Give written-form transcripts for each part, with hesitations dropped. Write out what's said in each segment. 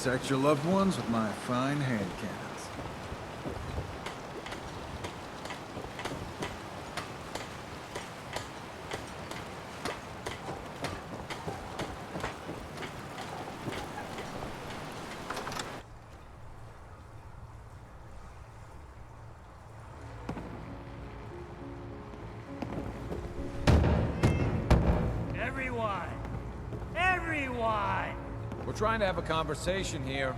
protect your loved ones with my fine hand cannons. Everyone! We're trying to have a conversation here.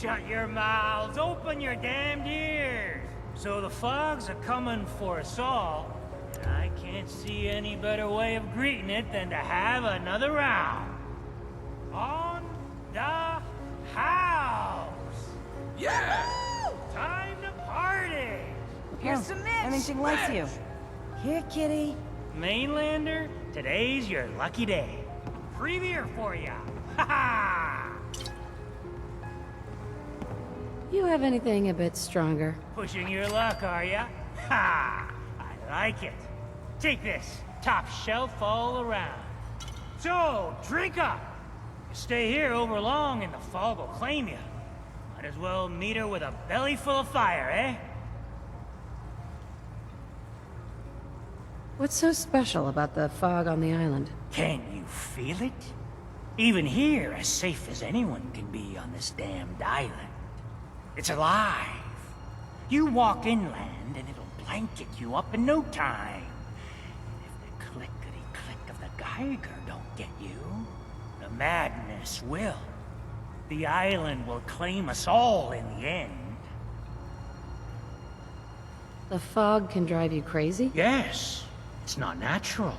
Shut your mouths, open your damned ears! So the fogs are coming for us all, and I can't see any better way of greeting it than to have another round. On the house! Yeah! Time to party! Here's some mitts. Anything likes you. Here, kitty. Mainlander, today's your lucky day. Free beer for ya! Ha ha! You have anything a bit stronger? Pushing your luck, are ya? Ha! I like it. Take this, top shelf all around. So, drink up! You stay here over long and the fog will claim you. Might as well meet her with a belly full of fire, eh? What's so special about the fog on the island? Can you feel it? Even here, as safe as anyone can be on this damned island. It's alive. You walk inland and it'll blanket you up in no time. If the clickety-click of the Geiger don't get you, the madness will. The island will claim us all in the end. The fog can drive you crazy? Yes. It's not natural.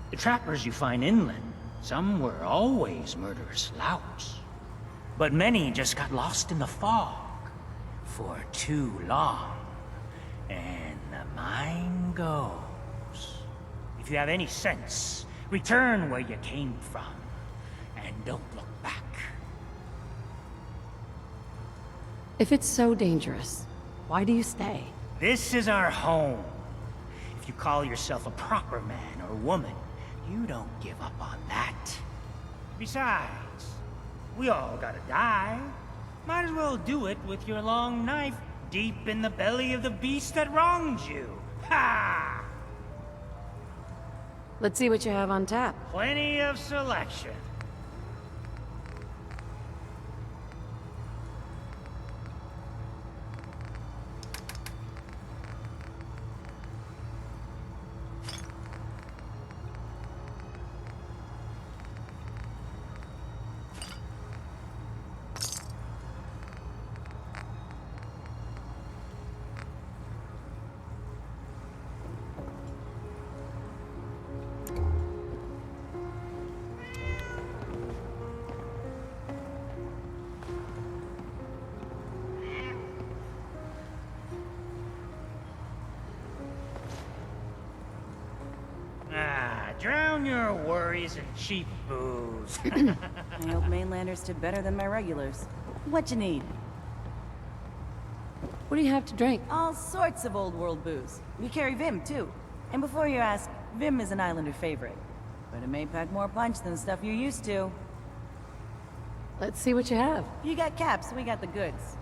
The trappers you find inland, some were always murderous louts. But many just got lost in the fog for too long. And the mind goes. If you have any sense, return where you came from, and don't look back. If it's so dangerous, why do you stay? This is our home. If you call yourself a proper man or woman, you don't give up on that. Besides, we all gotta die. Might as well do it with your long knife deep in the belly of the beast that wronged you. Ha! Let's see what you have on tap. Plenty of selection. Drown your worries in cheap booze. I hope mainlanders did better than my regulars. What you need? What do you have to drink? All sorts of old world booze. We carry Vim, too. And before you ask, Vim is an islander favorite. But it may pack more punch than stuff you're used to. Let's see what you have. You got caps, we got the goods.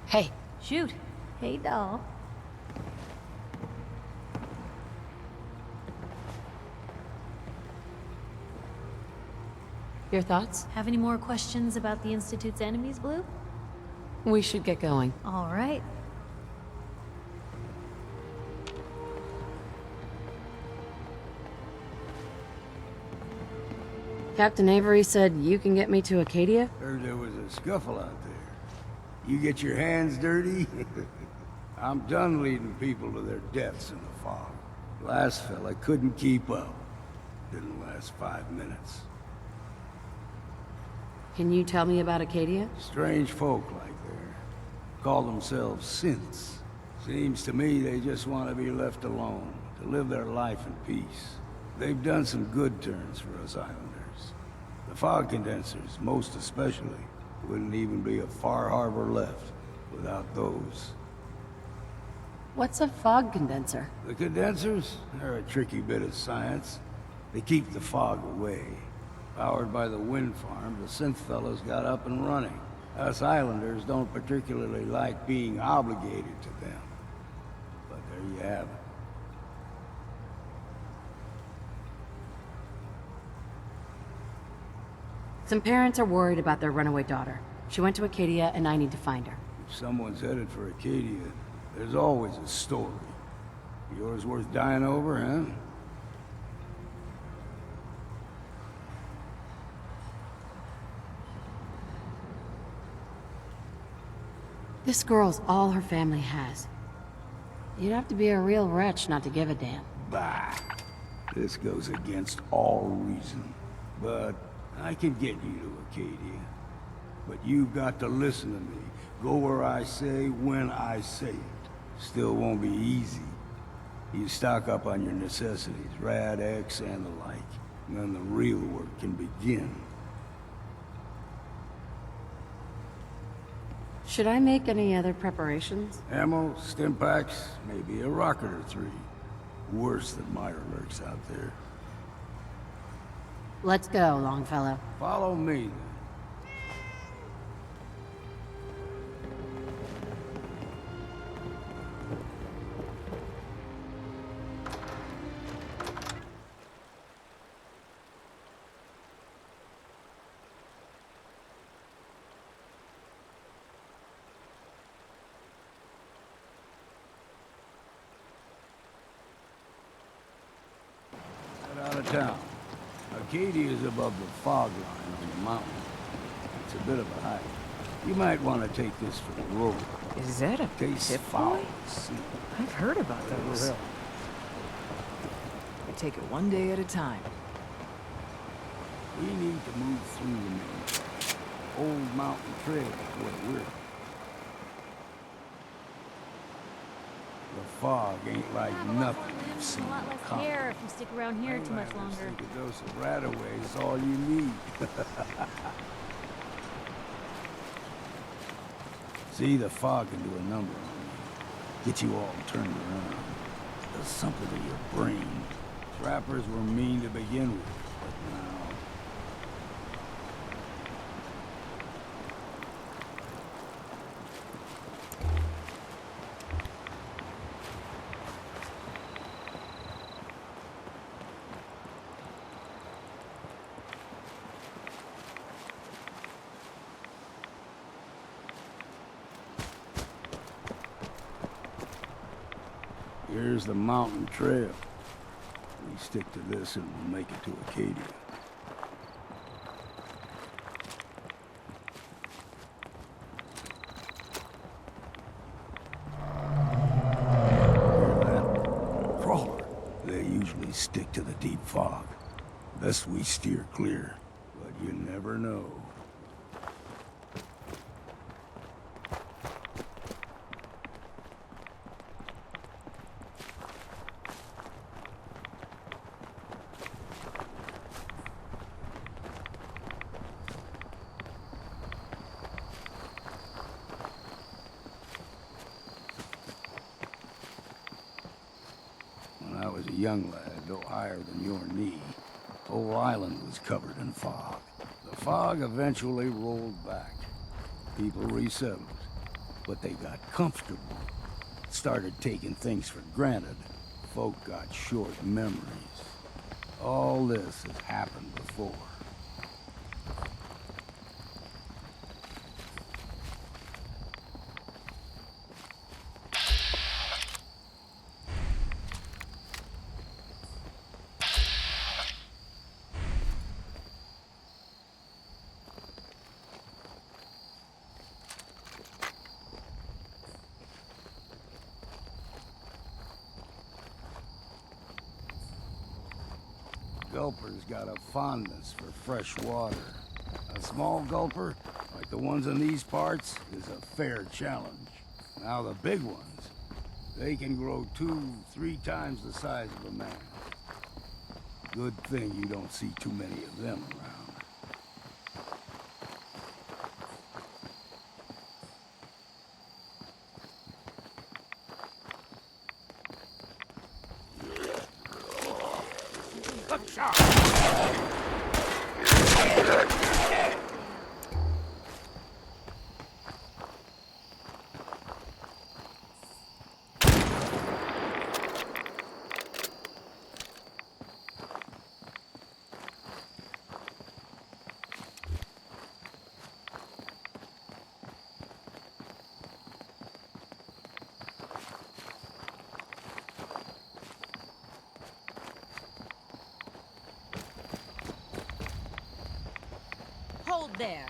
Hey. Shoot. Hey, doll. Your thoughts? Have any more questions about the Institute's enemies, Blue? We should get going. All right. Captain Avery said you can get me to Acadia? Heard there was a scuffle out there. You get your hands dirty? I'm done leading people to their deaths in the fog. Last fella couldn't keep up. Didn't last 5 minutes. Can you tell me about Acadia? Strange folk like there. Call themselves synths. Seems to me they just want to be left alone, to live their life in peace. They've done some good turns for us islanders. The fog condensers, most especially, wouldn't even be a Far Harbor left without those. What's a fog condenser? The condensers, they're a tricky bit of science. They keep the fog away. Powered by the wind farm, the synth fellows got up and running. Us islanders don't particularly like being obligated to them. But there you have it. Some parents are worried about their runaway daughter. She went to Acadia, and I need to find her. If someone's headed for Acadia, there's always a story. Yours worth dying over, huh? This girl's all her family has. You'd have to be a real wretch not to give a damn. Bah! This goes against all reason. But I can get you to Acadia. But you've got to listen to me. Go where I say, when I say it. Still won't be easy. You stock up on your necessities, Rad X and the like. And then the real work can begin. Should I make any other preparations? Ammo, stim packs, maybe a rocket or three. Worse than mire lurks out there. Let's go, Longfellow. Follow me, then. Out of town. Acadia is above the fog line on the mountain. It's a bit of a hike. You might want to take this for the road. Is that a Tastes tip foul. boy? I've heard about those. I take it one day at a time. We need to move through the main old mountain trail where we're. The fog ain't like nothing you've seen. A lot less come. hair if you stick around here too much longer. I think a dose of Radaway is all you need. See, the fog can do a number on you. Get you all turned around. Does something to your brain. Trappers were mean to begin with, but now... Here's the mountain trail. We stick to this and we'll make it to Acadia. Hear that? Crawler. They usually stick to the deep fog. Best we steer clear, but you never know. When I was a young lad, no higher than your knee, the whole island was covered in fog. The fog eventually rolled back. People resettled, but they got comfortable. Started taking things for granted. Folk got short memories. All this has happened before. Gulper's got a fondness for fresh water. A small gulper, like the ones in these parts, is a fair challenge. Now the big ones, they can grow 2-3 times the size of a man. Good thing you don't see too many of them around. Hold there.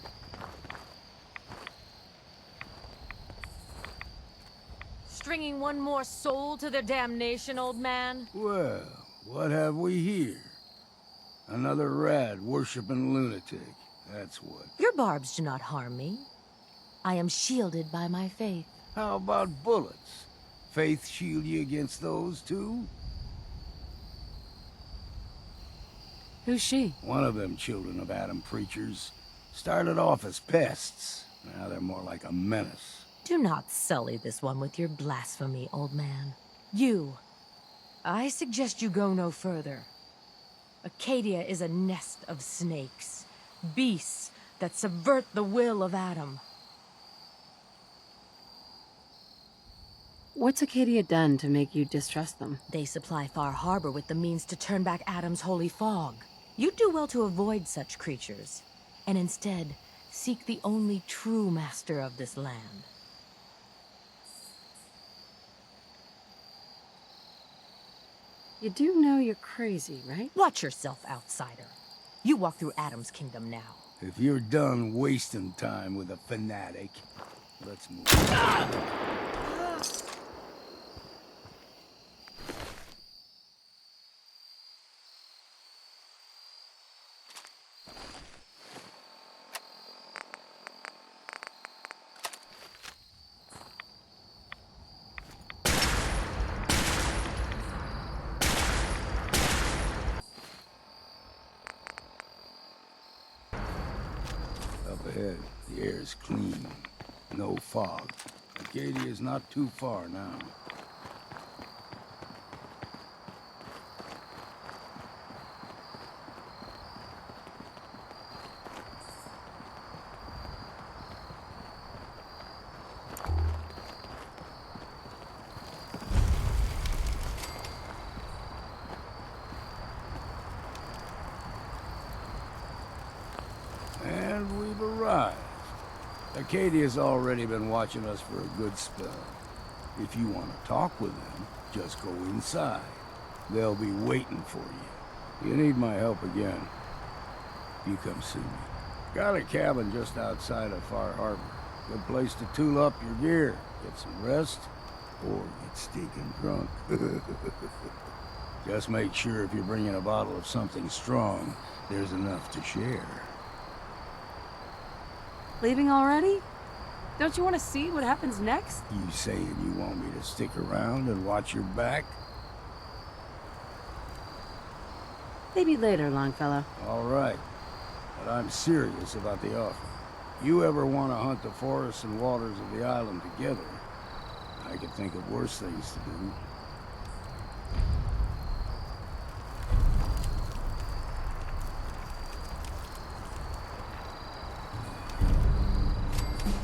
Stringing one more soul to their damnation, old man? Well, what have we here? Another rad worshipping lunatic. That's what. Your barbs do not harm me. I am shielded by my faith. How about bullets? Faith shield you against those too? Who's she? One of them children of Adam preachers. Started off as pests. Now they're more like a menace. Do not sully this one with your blasphemy, old man. You. I suggest you go no further. Acadia is a nest of snakes. Beasts that subvert the will of Adam. What's Acadia done to make you distrust them? They supply Far Harbor with the means to turn back Adam's holy fog. You'd do well to avoid such creatures, and instead seek the only true master of this land. You do know you're crazy, right? Watch yourself, outsider. You walk through Adam's kingdom now. If you're done wasting time with a fanatic, let's move. Up ahead, the air's clean. No fog. Acadia's not too far now. And we've arrived. Acadia's already been watching us for a good spell. If you want to talk with them, just go inside. They'll be waiting for you. You need my help again, you come see me. Got a cabin just outside of Far Harbor. Good place to tool up your gear, get some rest, or get stinking drunk. Just make sure if you're bringing a bottle of something strong, there's enough to share. Leaving already? Don't you want to see what happens next? You saying you want me to stick around and watch your back? Maybe later, Longfellow. All right. But I'm serious about the offer. You ever want to hunt the forests and waters of the island together, I could think of worse things to do.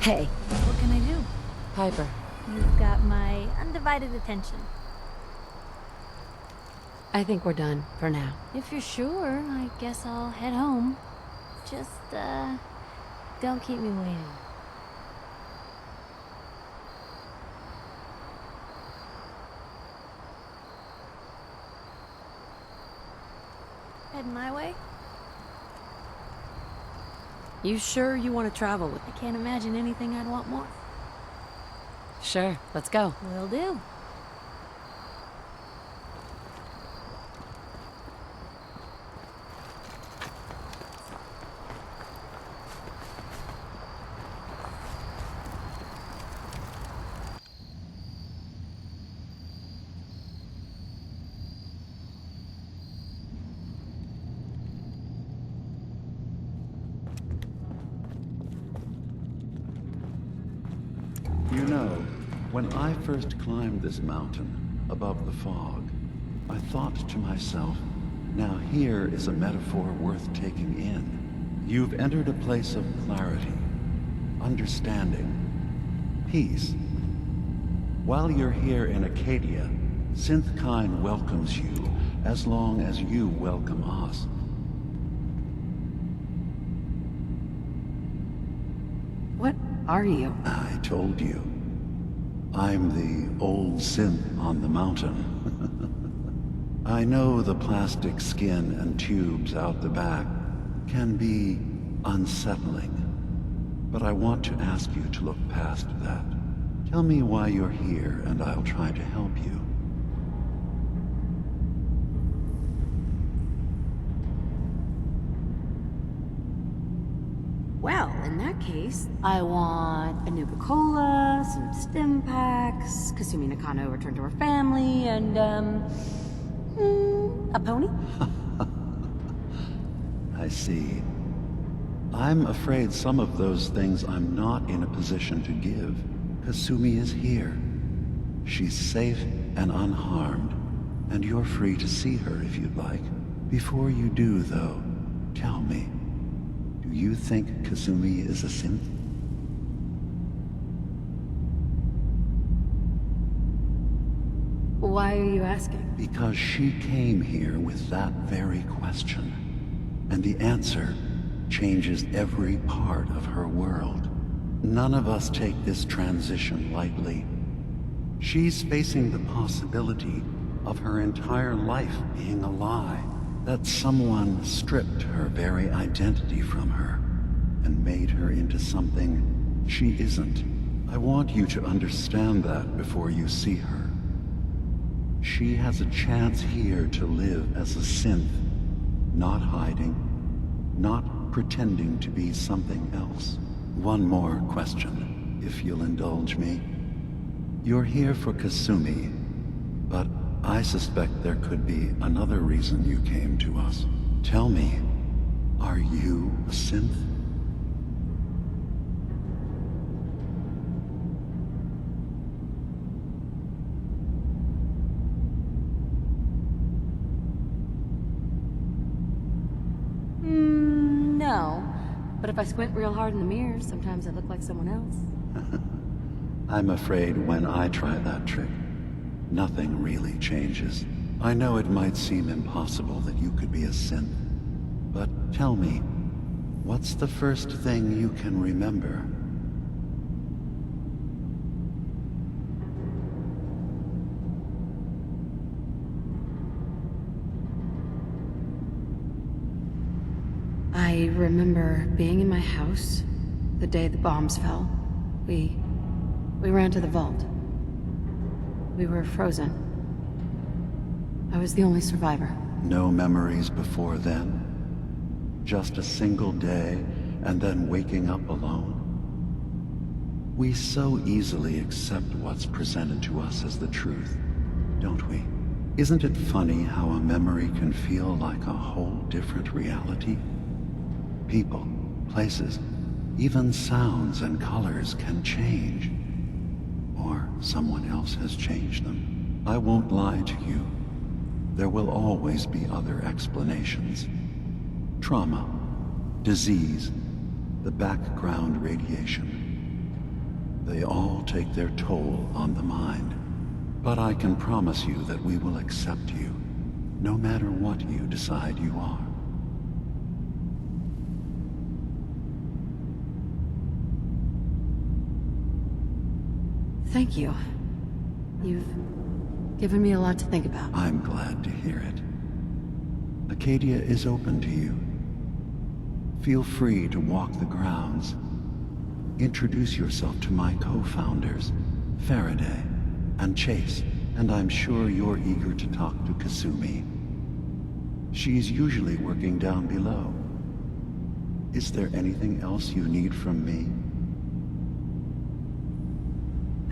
Hey. What can I do? Piper. You've got my undivided attention. I think we're done, for now. If you're sure, I guess I'll head home. Just, don't keep me waiting. Heading my way? You sure you want to travel with me? I can't imagine anything I'd want more. Sure, let's go. Will do. You know, when I first climbed this mountain above the fog, I thought to myself, now here is a metaphor worth taking in. You've entered a place of clarity, understanding, peace. While you're here in Acadia, Synthkind welcomes you as long as you welcome us. What are you? I told you. I'm the old synth on the mountain. I know the plastic skin and tubes out the back can be unsettling. But I want to ask you to look past that. Tell me why you're here, and I'll try to help you. Well, in that case, I want a Nuka-Cola, some stim packs, Kasumi Nakano returned to her family, and, a pony? I see. I'm afraid some of those things I'm not in a position to give. Kasumi is here. She's safe and unharmed, and you're free to see her if you'd like. Before you do, though, tell me, do you think Kasumi is a synth? Why are you asking? Because she came here with that very question. And the answer changes every part of her world. None of us take this transition lightly. She's facing the possibility of her entire life being a lie. That someone stripped her very identity from her and made her into something she isn't. I want you to understand that before you see her. She has a chance here to live as a synth, not hiding, not pretending to be something else. One more question, if you'll indulge me. You're here for Kasumi, but I suspect there could be another reason you came to us. Tell me, are you a synth? No. But if I squint real hard in the mirror, sometimes I look like someone else. I'm afraid when I try that trick, nothing really changes. I know it might seem impossible that you could be a synth, but tell me, what's the first thing you can remember? I remember being in my house the day the bombs fell. We ran to the vault. We were frozen. I was the only survivor. No memories before then? Just a single day, and then waking up alone? We so easily accept what's presented to us as the truth, don't we? Isn't it funny how a memory can feel like a whole different reality? People, places, even sounds and colors can change. Or someone else has changed them. I won't lie to you. There will always be other explanations. Trauma, disease, the background radiation. They all take their toll on the mind. But I can promise you that we will accept you, no matter what you decide you are. Thank you. You've given me a lot to think about. I'm glad to hear it. Acadia is open to you. Feel free to walk the grounds. Introduce yourself to my co-founders, Faraday and Chase, and I'm sure you're eager to talk to Kasumi. She's usually working down below. Is there anything else you need from me?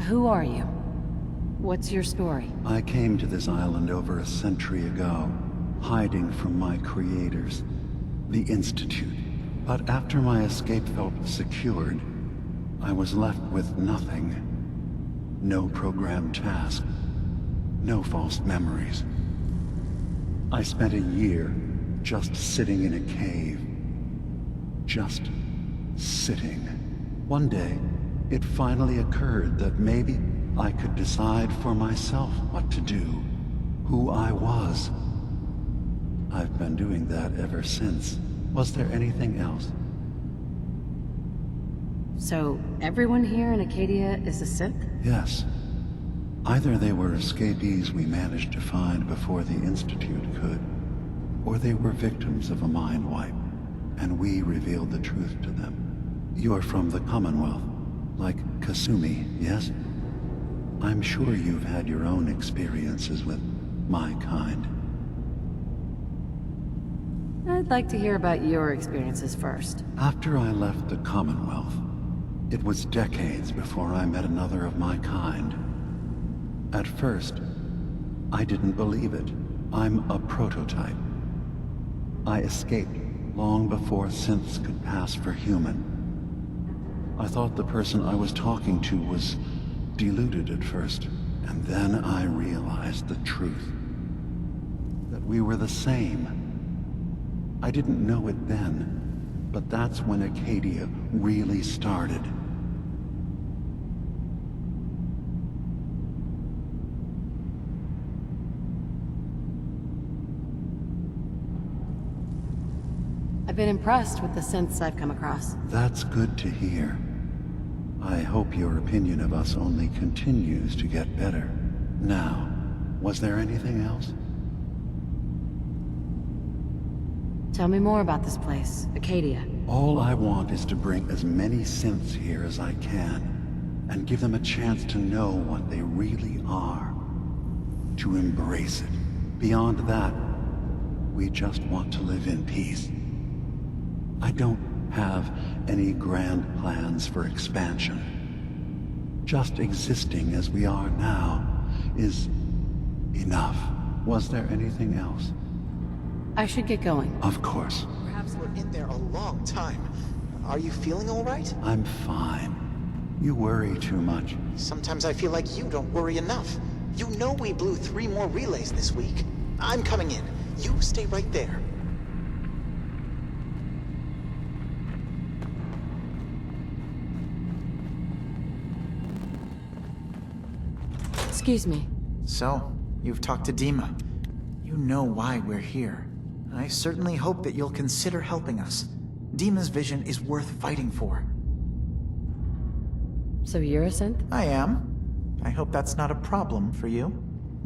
Who are you? What's your story? I came to this island over a century ago, hiding from my creators, the Institute. But after my escape felt secured, I was left with nothing. No programmed task, no false memories. I spent a year just sitting in a cave. Just sitting. One day, it finally occurred that maybe I could decide for myself what to do, who I was. I've been doing that ever since. Was there anything else? So, everyone here in Acadia is a synth? Yes. Either they were escapees we managed to find before the Institute could, or they were victims of a mind wipe. and we revealed the truth to them. You're from the Commonwealth, like Kasumi, yes? I'm sure you've had your own experiences with my kind. I'd like to hear about your experiences first. After I left the Commonwealth, it was decades before I met another of my kind. At first, I didn't believe it. I'm a prototype. I escaped long before synths could pass for human. I thought the person I was talking to was deluded at first, and then I realized the truth. That we were the same. I didn't know it then, but that's when Acadia really started. I've been impressed with the synths I've come across. That's good to hear. I hope your opinion of us only continues to get better. Now, was there anything else? Tell me more about this place, Acadia. All I want is to bring as many synths here as I can, and give them a chance to know what they really are. To embrace it. Beyond that, we just want to live in peace. I don't have any grand plans for expansion. Just existing as we are now is enough. Was there anything else? I should get going. Of course. Perhaps we're in there a long time. Are you feeling all right? I'm fine. You worry too much. Sometimes I feel like you don't worry enough. You know we blew 3 more relays this week. I'm coming in. You stay right there. Excuse me. So, you've talked to Dima. You know why we're here. I certainly hope that you'll consider helping us. Dima's vision is worth fighting for. So you're a synth? I am. I hope that's not a problem for you.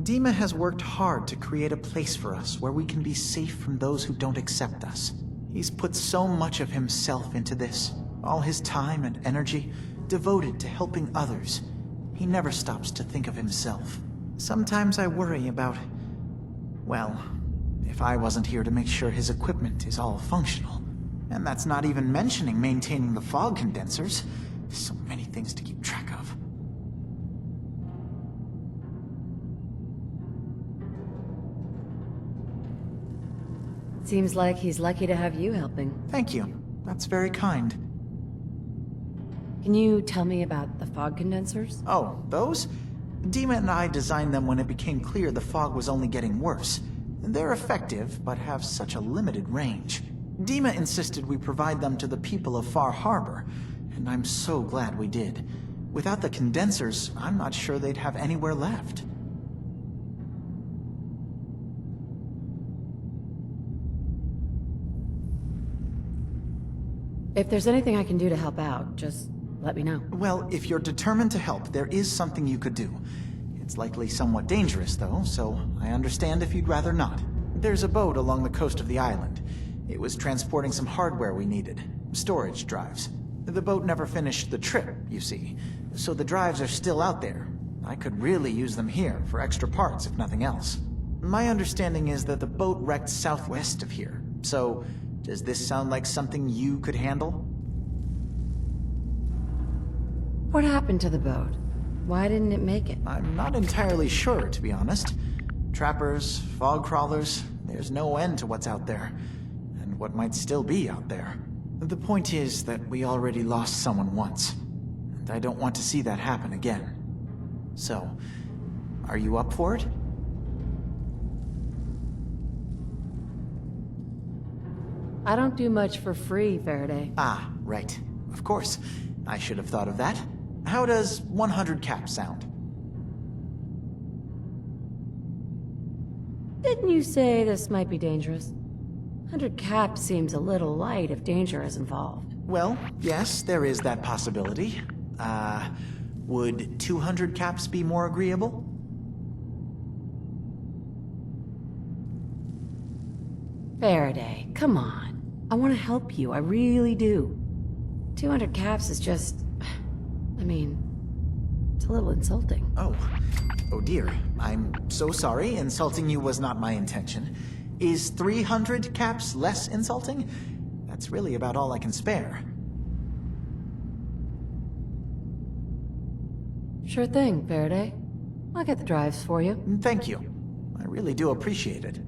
Dima has worked hard to create a place for us where we can be safe from those who don't accept us. He's put so much of himself into this, all his time and energy devoted to helping others. He never stops to think of himself. Sometimes I worry about, well, if I wasn't here to make sure his equipment is all functional. And that's not even mentioning maintaining the fog condensers. So many things to keep track of. Seems like he's lucky to have you helping. Thank you. That's very kind. Can you tell me about the fog condensers? Oh, those? Dima and I designed them when it became clear the fog was only getting worse. They're effective, but have such a limited range. Dima insisted we provide them to the people of Far Harbor, and I'm so glad we did. Without the condensers, I'm not sure they'd have anywhere left. If there's anything I can do to help out, just let me know. Well, if you're determined to help, there is something you could do. It's likely somewhat dangerous, though, so I understand if you'd rather not. There's a boat along the coast of the island. It was transporting some hardware we needed. Storage drives. The boat never finished the trip, you see, so the drives are still out there. I could really use them here for extra parts, if nothing else. My understanding is that the boat wrecked southwest of here, so does this sound like something you could handle? What happened to the boat? Why didn't it make it? I'm not entirely sure, to be honest. Trappers, fog crawlers, there's no end to what's out there. And what might still be out there. The point is that we already lost someone once. And I don't want to see that happen again. So, are you up for it? I don't do much for free, Faraday. Ah, right. Of course. I should have thought of that. How does 100 caps sound? Didn't you say this might be dangerous? 100 caps seems a little light if danger is involved. Well, yes, there is that possibility. Would 200 caps be more agreeable? Faraday, come on. I want to help you, I really do. 200 caps is just... I mean, it's a little insulting. Oh. Oh dear. I'm so sorry. Insulting you was not my intention. Is 300 caps less insulting? That's really about all I can spare. Sure thing, Faraday. I'll get the drives for you. Thank you. I really do appreciate it.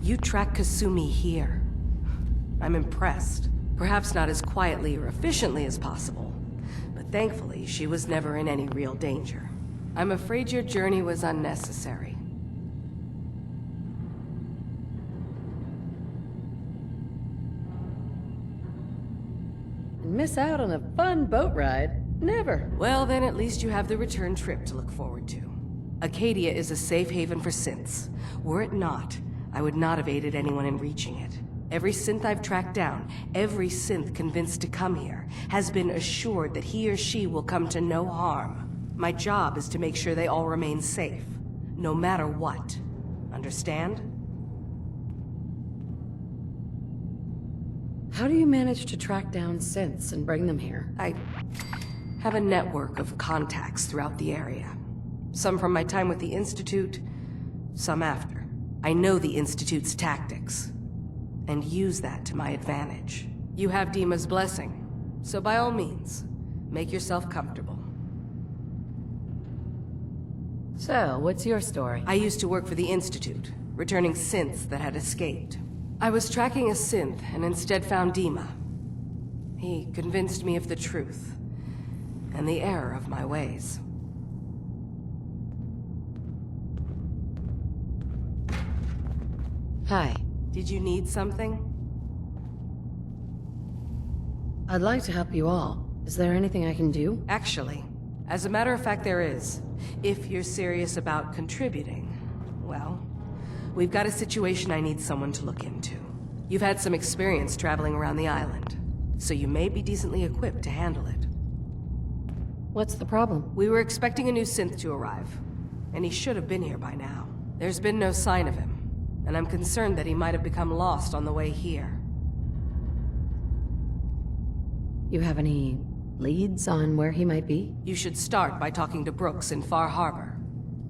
You track Kasumi here. I'm impressed. Perhaps not as quietly or efficiently as possible, but thankfully she was never in any real danger. I'm afraid your journey was unnecessary. And miss out on a fun boat ride? Never. Well, then at least you have the return trip to look forward to. Acadia is a safe haven for synths. Were it not, I would not have aided anyone in reaching it. Every synth I've tracked down, every synth convinced to come here, has been assured that he or she will come to no harm. My job is to make sure they all remain safe, no matter what. Understand? How do you manage to track down synths and bring them here? I have a network of contacts throughout the area. Some from my time with the Institute, some after. I know the Institute's tactics, and use that to my advantage. You have Dima's blessing, so by all means, make yourself comfortable. So, what's your story? I used to work for the Institute, returning synths that had escaped. I was tracking a synth, and instead found Dima. He convinced me of the truth, and the error of my ways. Hi. Did you need something? I'd like to help you all. Is there anything I can do? Actually, as a matter of fact, there is. If you're serious about contributing, well, we've got a situation I need someone to look into. You've had some experience traveling around the island, so you may be decently equipped to handle it. What's the problem? We were expecting a new synth to arrive, and he should have been here by now. There's been no sign of him, and I'm concerned that he might have become lost on the way here. You have any leads on where he might be? You should start by talking to Brooks in Far Harbor.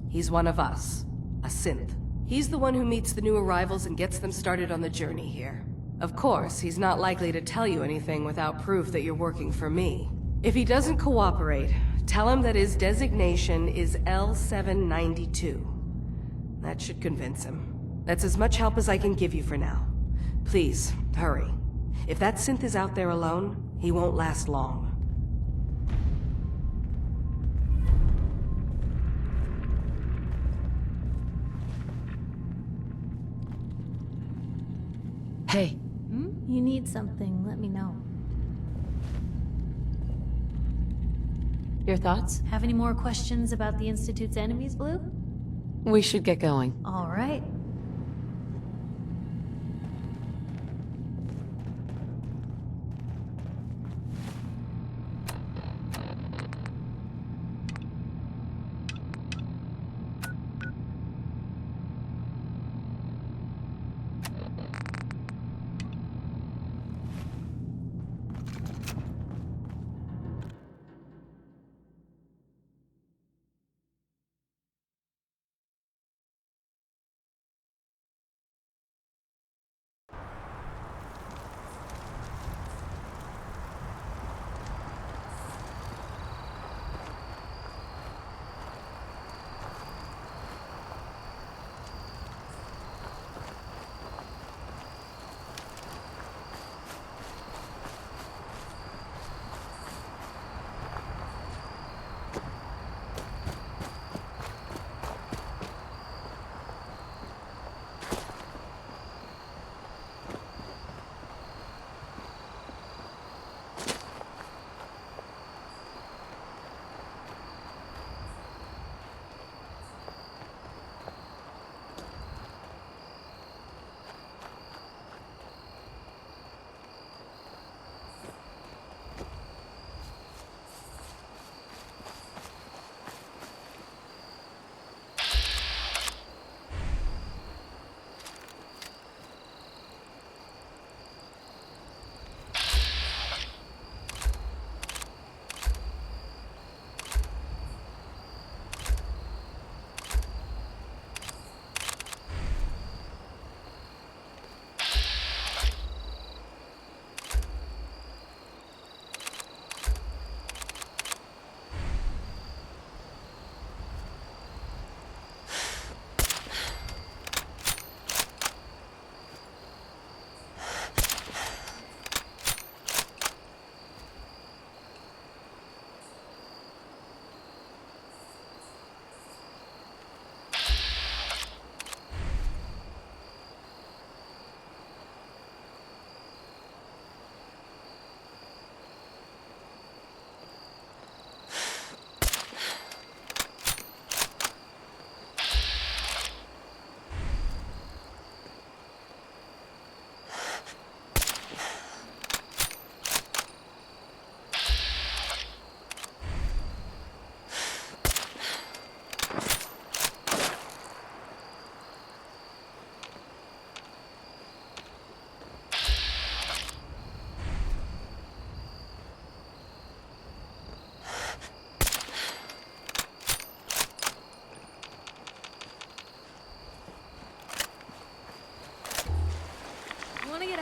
He's one of us, a synth. He's the one who meets the new arrivals and gets them started on the journey here. Of course, he's not likely to tell you anything without proof that you're working for me. If he doesn't cooperate, tell him that his designation is L792. That should convince him. That's as much help as I can give you for now. Please, hurry. If that synth is out there alone, he won't last long. Hey. You need something, let me know. Your thoughts? Have any more questions about the Institute's enemies, Blue? We should get going. All right.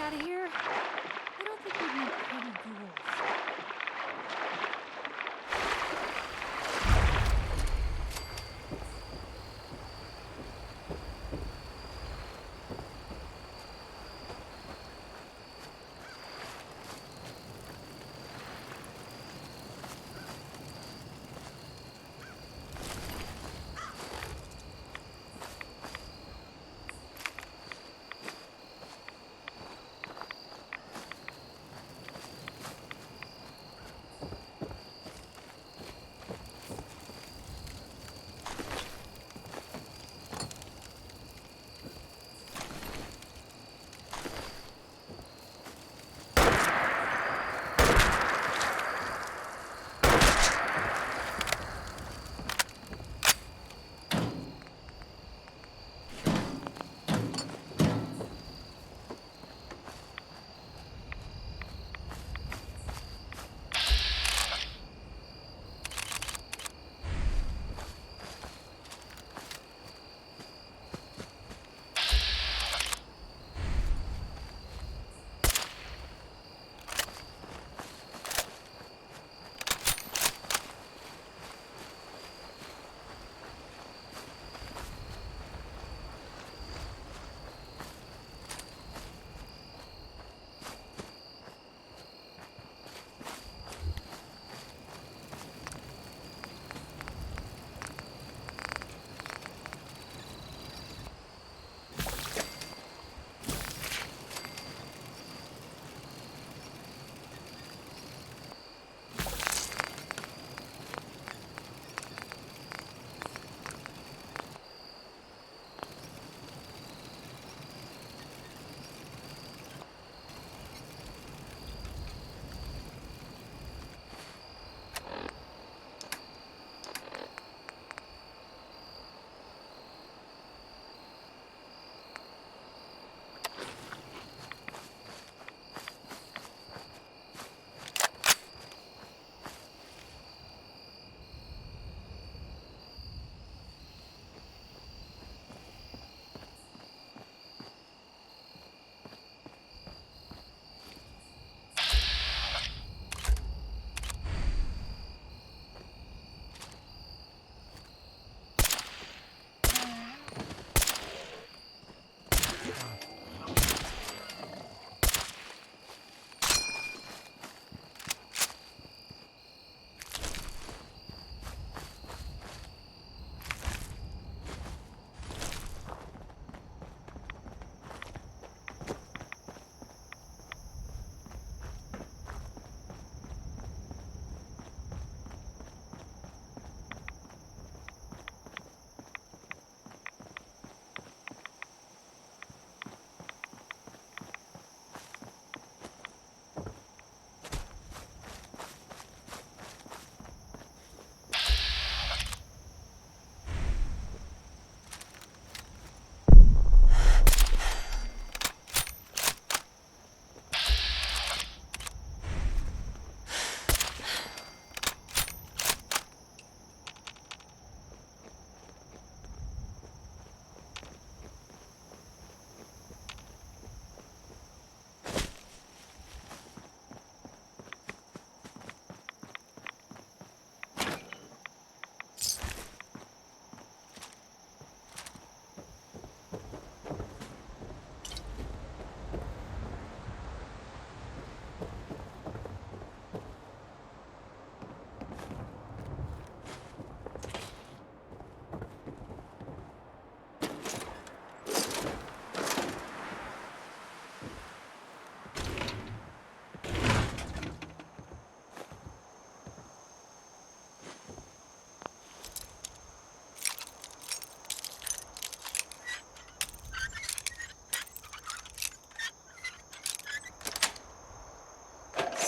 out of here. I don't think we need pretty ghouls.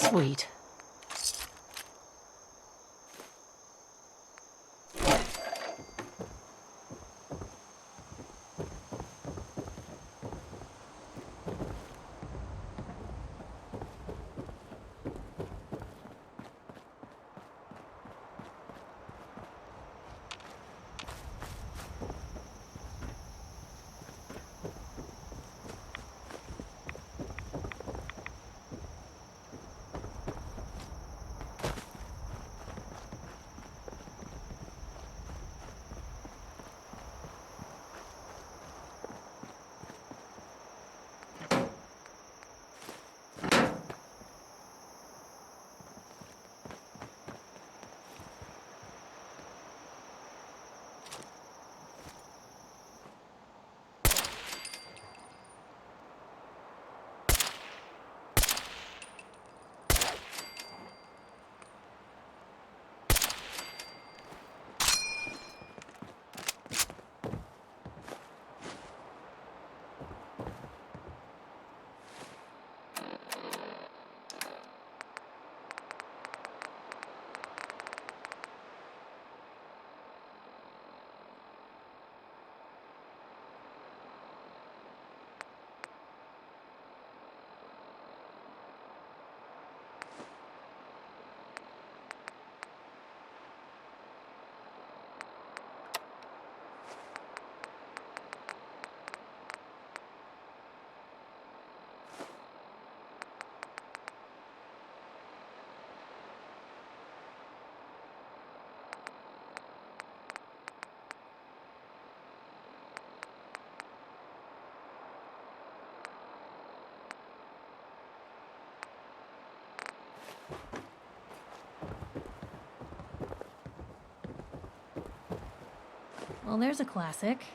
Sweet. Well, there's a classic.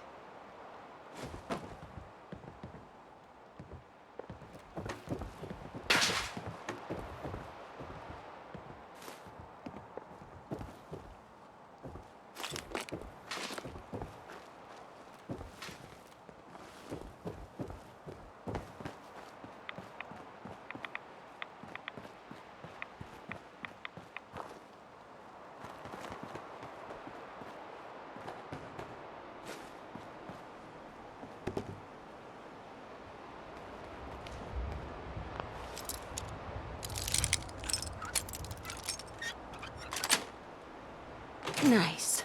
Nice.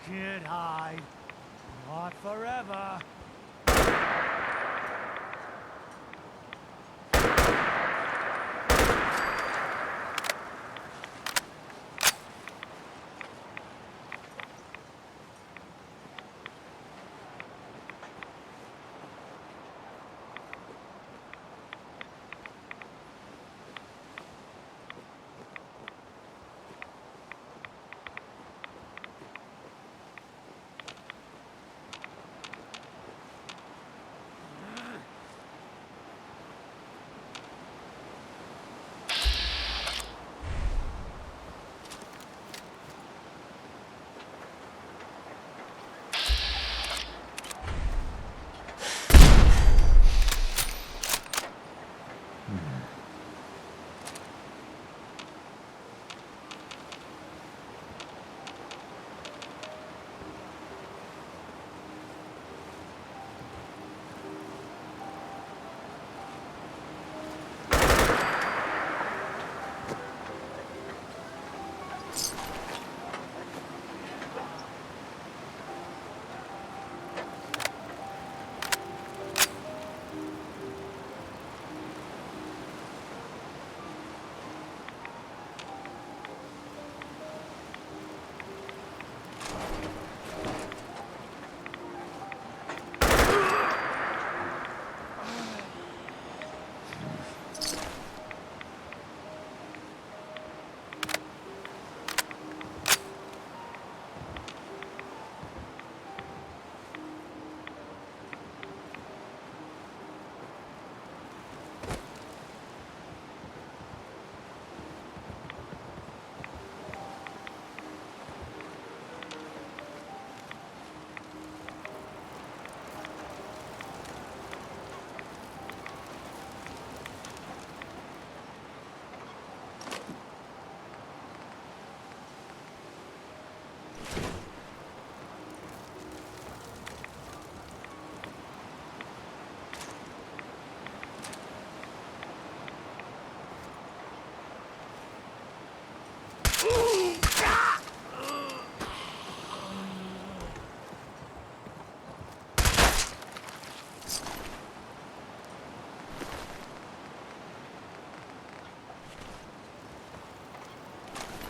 Kid, hide. Not forever.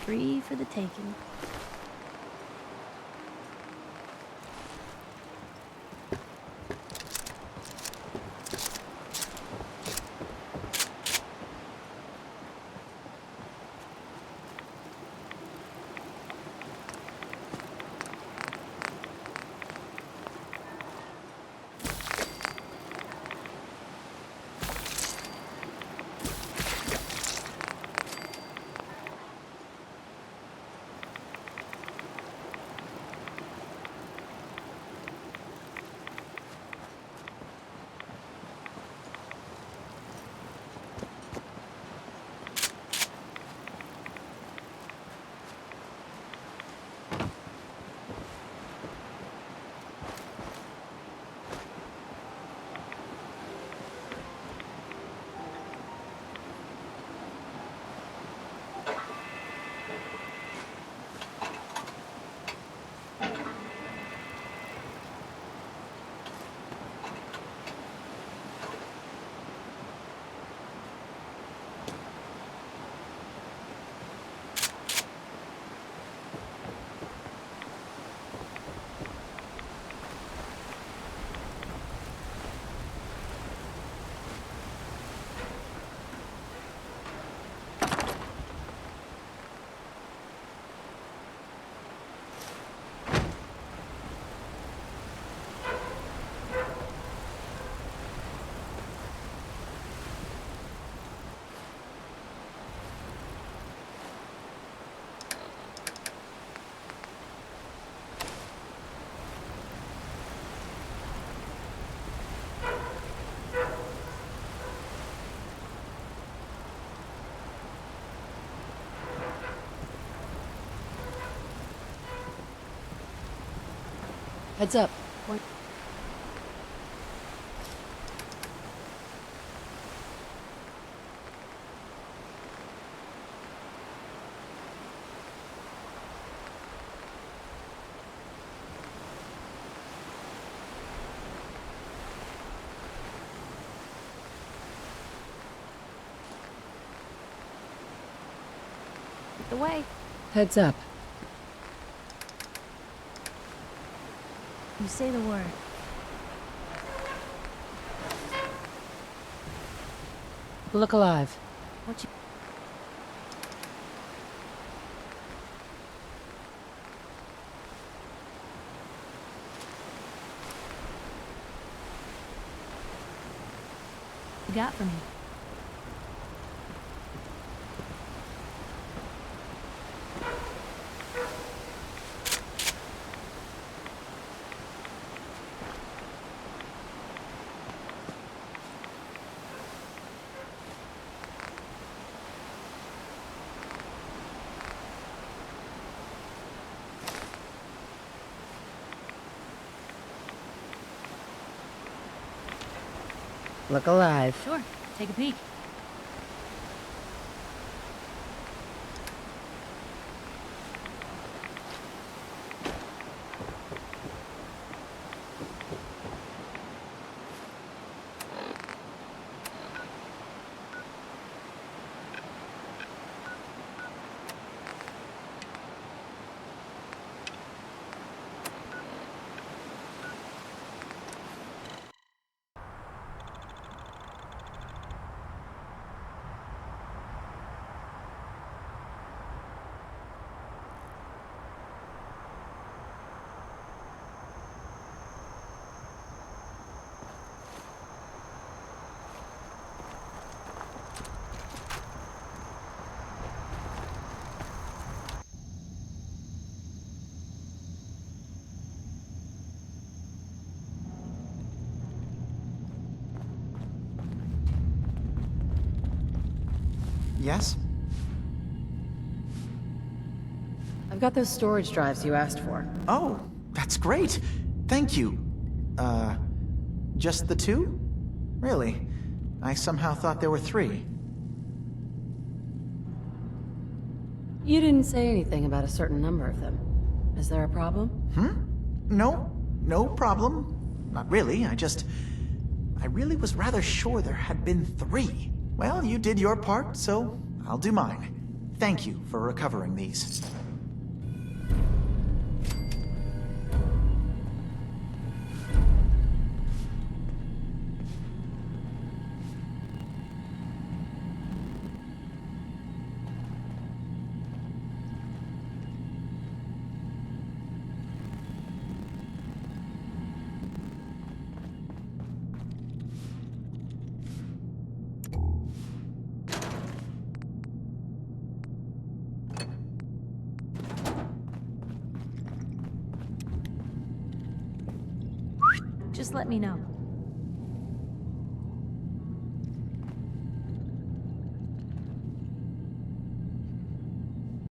free for the taking. Heads up. The way. Heads up. You say the word. Look alive. What you... You got for me? Look alive. Sure. Take a peek. Yes? I've got those storage drives you asked for. Oh, that's great. Thank you. Just the two? Really? I somehow thought there were three. You didn't say anything about a certain number of them. Is there a problem? No problem. Not really, I really was rather sure there had been three. Well, you did your part, so I'll do mine. Thank you for recovering these. Just let me know.